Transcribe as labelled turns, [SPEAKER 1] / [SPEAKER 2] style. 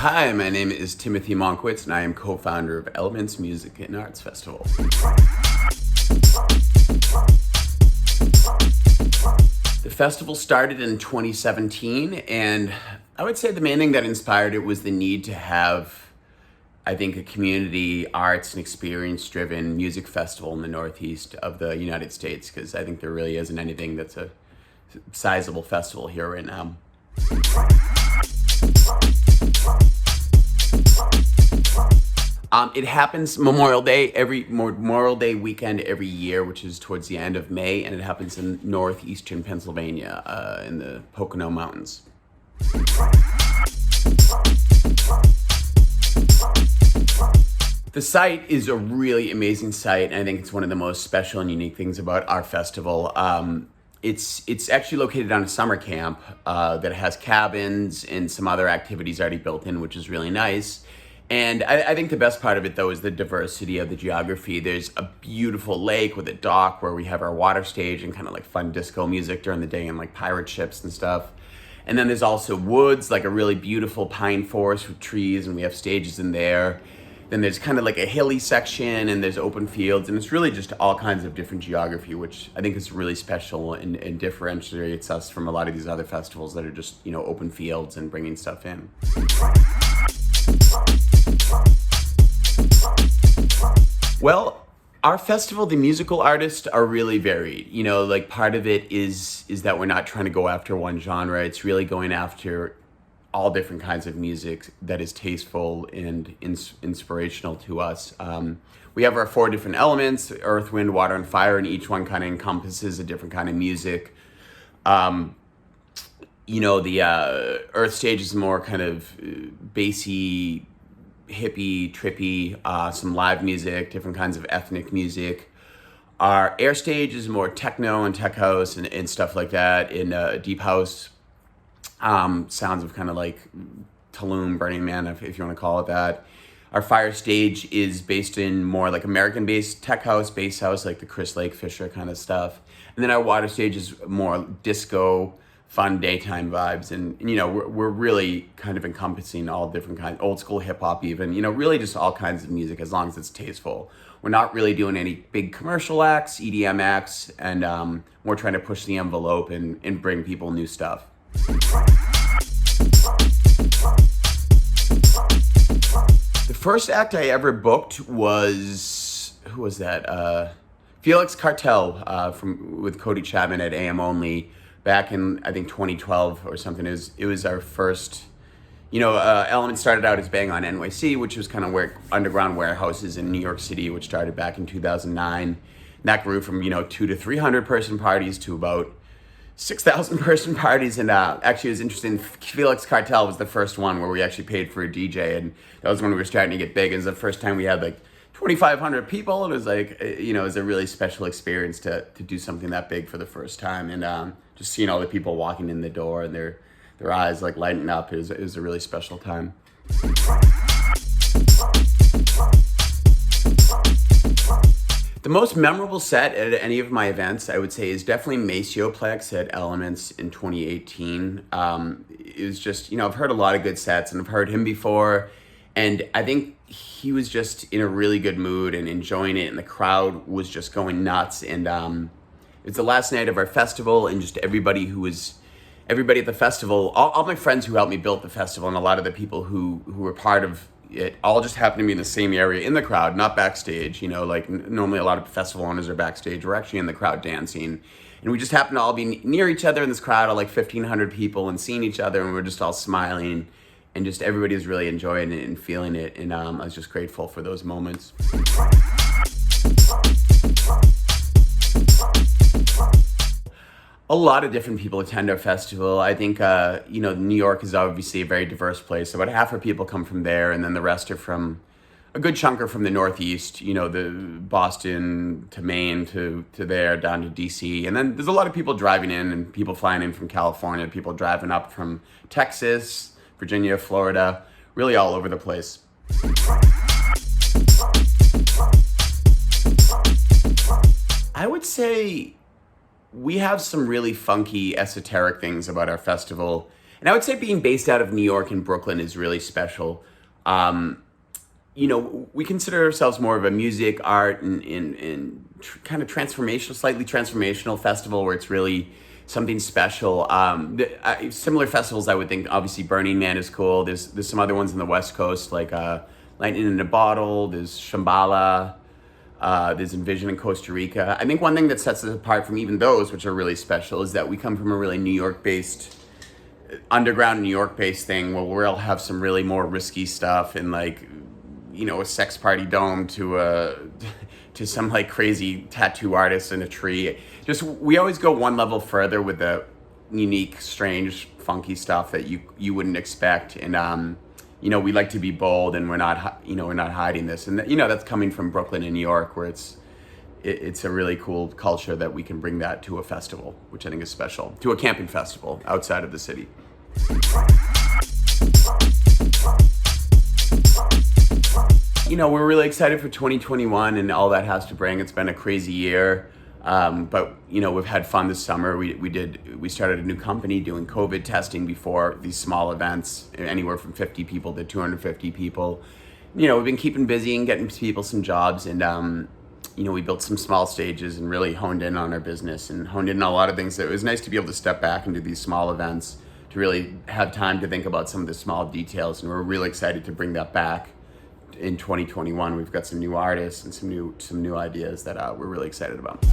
[SPEAKER 1] Hi, my name is Timothy Monkiewicz, and I am co-founder of Elements Music and Arts Festival. The festival started in 2017, and I would say the main thing that inspired it was the need to have, I think, a community arts and experience-driven music festival in the Northeast of the United States, because I think there really isn't anything that's a sizable festival here right now. It happens Memorial Day weekend every year, which is towards the end of May, and it happens in northeastern Pennsylvania, in the Pocono Mountains. The site is a really amazing site, and I think it's one of the most special and unique things about our festival. It's actually located on a summer camp that has cabins and some other activities already built in, which is really nice. And I think the best part of it, though, is the diversity of the geography. There's a beautiful lake with a dock where we have our water stage and kind of like fun disco music during the day and like pirate ships and stuff. And then there's also woods, like a really beautiful pine forest with trees, and we have stages in there. Then there's kind of like a hilly section, and there's open fields, and it's really just all kinds of different geography, which I think is really special and differentiates us from a lot of these other festivals that are just, open fields and bringing stuff in. Well, our festival, the musical artists are really varied. Like part of it is that we're not trying to go after one genre. It's really going after all different kinds of music that is tasteful and inspirational to us. We have our 4 different elements: earth, wind, water, and fire, and each one kind of encompasses a different kind of music. The earth stage is more kind of bassy, hippie, trippy, some live music, different kinds of ethnic music. Our air stage is more techno and tech house and stuff like that, in deep house. Sounds of kind of like Tulum, Burning Man, if you want to call it that. Our fire stage is based in more like American-based tech house, bass house, like the Chris Lake Fisher kind of stuff. And then our water stage is more disco, fun daytime vibes. And we're really kind of encompassing all different kinds, old school hip hop even, really just all kinds of music as long as it's tasteful. We're not really doing any big commercial acts, EDM acts, and we're trying to push the envelope and bring people new stuff. The first act I ever booked was, who was that? Felix Cartel with Cody Chapman at AM Only back in, I think, 2012 or something. It was our first, Element started out as Bang on NYC, which was kind of where underground warehouses in New York City, which started back in 2009. And that grew from, 200 to 300 person parties to about 6,000 person parties. And actually it was interesting, Felix Cartel was the first one where we actually paid for a DJ, and that was when we were starting to get big. It was the first time we had like 2,500 people. It was like, it was a really special experience to do something that big for the first time. And just seeing all the people walking in the door and their eyes like lighting up, it was a really special time. The most memorable set at any of my events, I would say, is definitely Macioplex at Elements in 2018. It was just, I've heard a lot of good sets, and I've heard him before, and I think he was just in a really good mood and enjoying it, and the crowd was just going nuts. And it's the last night of our festival, and just everybody at the festival, all my friends who helped me build the festival, and a lot of the people who were part of it all just happened to be in the same area in the crowd, not backstage. Like normally a lot of festival owners are backstage. We're actually in the crowd dancing, and we just happened to all be near each other in this crowd of like 1,500 people and seeing each other, and we're just all smiling, and just everybody was really enjoying it and feeling it. And I was just grateful for those moments. A lot of different people attend our festival. I think, New York is obviously a very diverse place. About half our people come from there, and then the rest are from, a good chunk are from the Northeast, the Boston to Maine to there, down to DC. And then there's a lot of people driving in, and people flying in from California, people driving up from Texas, Virginia, Florida, really all over the place. I would say we have some really funky, esoteric things about our festival. And I would say being based out of New York and Brooklyn is really special. Um, we consider ourselves more of a music, art, and kind of transformational, slightly transformational festival where it's really something special. Similar festivals, I would think, obviously Burning Man is cool. There's some other ones in the West Coast, like Lightning in a Bottle, there's Shambhala, there's Envision in Costa Rica. I think one thing that sets us apart from even those, which are really special, is that we come from a really New York-based, underground New York-based thing where we'll have some really more risky stuff and a sex party dome to some like crazy tattoo artist in a tree. Just we always go one level further with the unique, strange, funky stuff that you wouldn't expect. And we like to be bold, and we're not hiding this. And that's coming from Brooklyn and New York, where it's a really cool culture that we can bring that to a festival, which I think is special, to a camping festival outside of the city. We're really excited for 2021 and all that has to bring. It's been a crazy year, but we've had fun this summer. We started a new company doing COVID testing before these small events, anywhere from 50 people to 250 people. We've been keeping busy and getting people some jobs, and we built some small stages and really honed in on our business and honed in on a lot of things. So it was nice to be able to step back and do these small events, to really have time to think about some of the small details, and we're really excited to bring that back in 2021. We've got some new artists and some new ideas that we're really excited about.